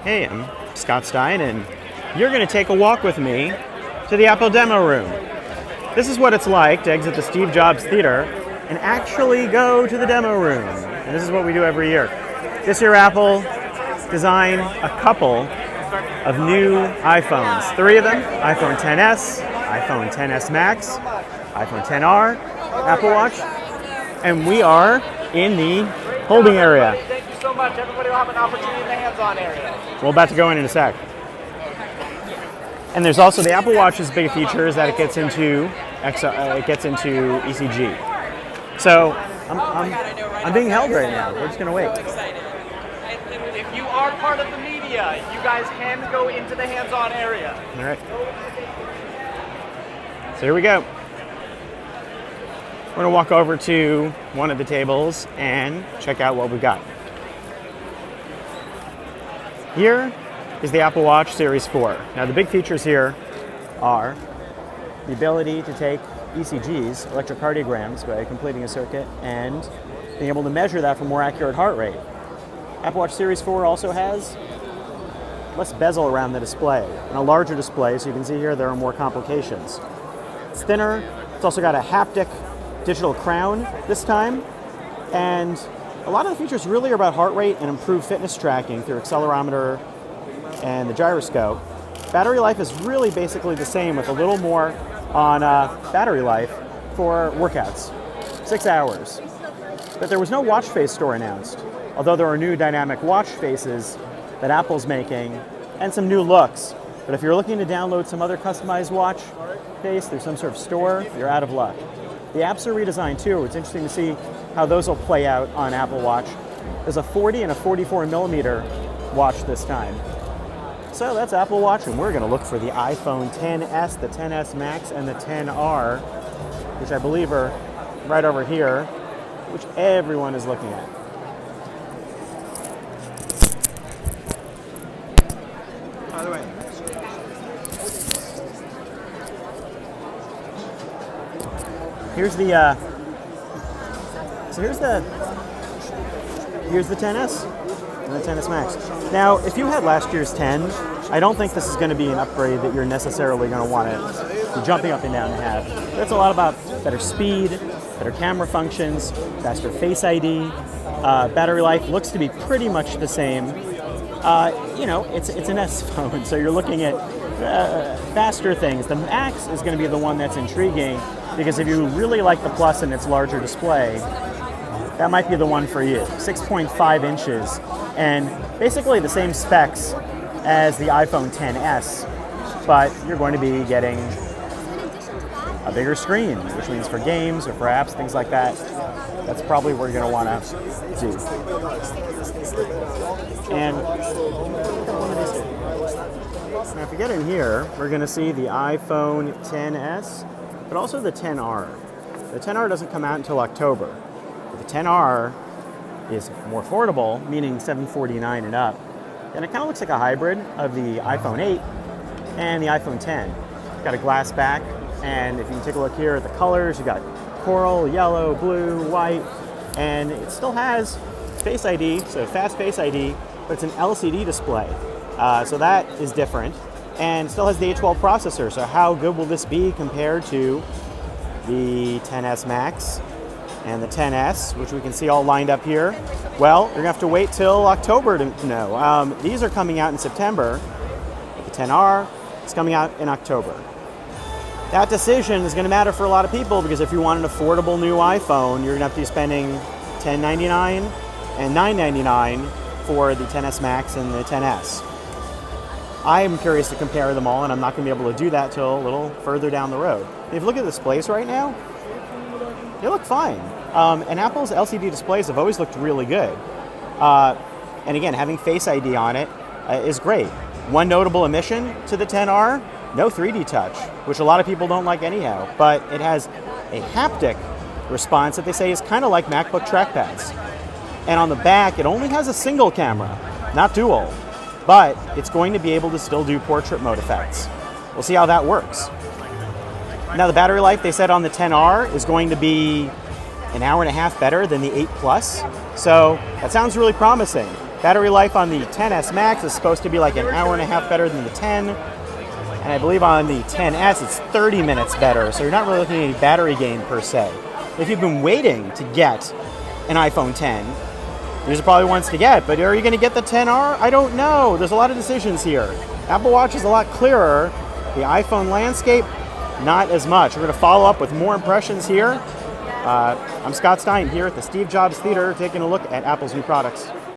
Hey, I'm Scott Stein, and you're going to take a walk with me to the Apple demo room. This is what it's like to exit the Steve Jobs Theater and actually go to the demo room. And this is what we do every year. This year, Apple designed a couple of new iPhones. 3 of them, iPhone XS, iPhone XS Max, iPhone XR, Apple Watch, and we are in the holding area. Thank you so much. Everybody will have an opportunity in the hands-on area. We're about to go in a sec. And there's also the Apple Watch's big feature is that it gets into ECG. So I'm being held right now. We're just gonna wait. If you are part of the media, you guys can go into the hands-on area. All right. So here we go. We're gonna walk over to one of the tables and check out what we've got. Here is the Apple Watch Series 4. Now the big features here are the ability to take ECGs, electrocardiograms, by completing a circuit and being able to measure that for more accurate heart rate. Apple Watch Series 4 also has less bezel around the display and a larger display, so you can see here there are more complications. It's thinner. It's also got a haptic digital crown this time, and a lot of the features really are about heart rate and improved fitness tracking through accelerometer and the gyroscope. Battery life is really basically the same with a little more on battery life for workouts, 6 hours. But there was no watch face store announced, although there are new dynamic watch faces that Apple's making and some new looks. But if you're looking to download some other customized watch face through some sort of store, you're out of luck. The apps are redesigned too. It's interesting to see how those will play out on Apple Watch. There's a 40 and a 44 millimeter watch this time. So that's Apple Watch, and we're going to look for the iPhone XS, the XS Max, and the XR, which I believe are right over here, which everyone is looking at. By the way, here's the XS and the XS Max. Now, if you had last year's 10, I don't think this is going to be an upgrade that you're necessarily going to want to be jumping up and down and have. But it's a lot about better speed, better camera functions, faster Face ID. Battery life looks to be pretty much the same. It's an S phone, so you're looking at faster things. The Max is going to be the one that's intriguing, because if you really like the Plus and its larger display, that might be the one for you. 6.5 inches, and basically the same specs as the iPhone XS, but you're going to be getting a bigger screen, which means for games or for apps, things like that, that's probably what you're going to want to do. And now if you get in here, we're going to see the iPhone XS, but also the XR. The XR doesn't come out until October. But the XR is more affordable, meaning $749 and up. And it kind of looks like a hybrid of the iPhone 8 and the iPhone X. It's got a glass back, and if you take a look here at the colors, you've got coral, yellow, blue, white, and it still has Face ID, so fast Face ID, but it's an LCD display. So that is different, and it still has the A12 processor. So how good will this be compared to the XS Max and the XS, which we can see all lined up here? Well, you're gonna have to wait till October to know. These are coming out in September. The XR is coming out in October. That decision is gonna matter for a lot of people, because if you want an affordable new iPhone, you're gonna have to be spending $1099 and $999 for the XS Max and the XS. I'm curious to compare them all, and I'm not going to be able to do that till a little further down the road. If you look at the displays right now, they look fine. And Apple's LCD displays have always looked really good. And again, having Face ID on it is great. One notable omission to the XR, no 3D touch, which a lot of people don't like anyhow, but it has a haptic response that they say is kind of like MacBook trackpads. And on the back, it only has a single camera, not dual, but it's going to be able to still do portrait mode effects. We'll see how that works. Now the battery life, they said on the XR, is going to be an hour and a half better than the 8 Plus. So that sounds really promising. Battery life on the 10s Max is supposed to be like an hour and a half better than the 10. And I believe on the 10s it's 30 minutes better, so you're not really looking at any battery gain per se. If you've been waiting to get an iPhone 10, these are probably ones to get, but are you going to get the 10R? I don't know. There's a lot of decisions here. Apple Watch is a lot clearer. The iPhone landscape, not as much. We're going to follow up with more impressions here. I'm Scott Stein here at the Steve Jobs Theater taking a look at Apple's new products.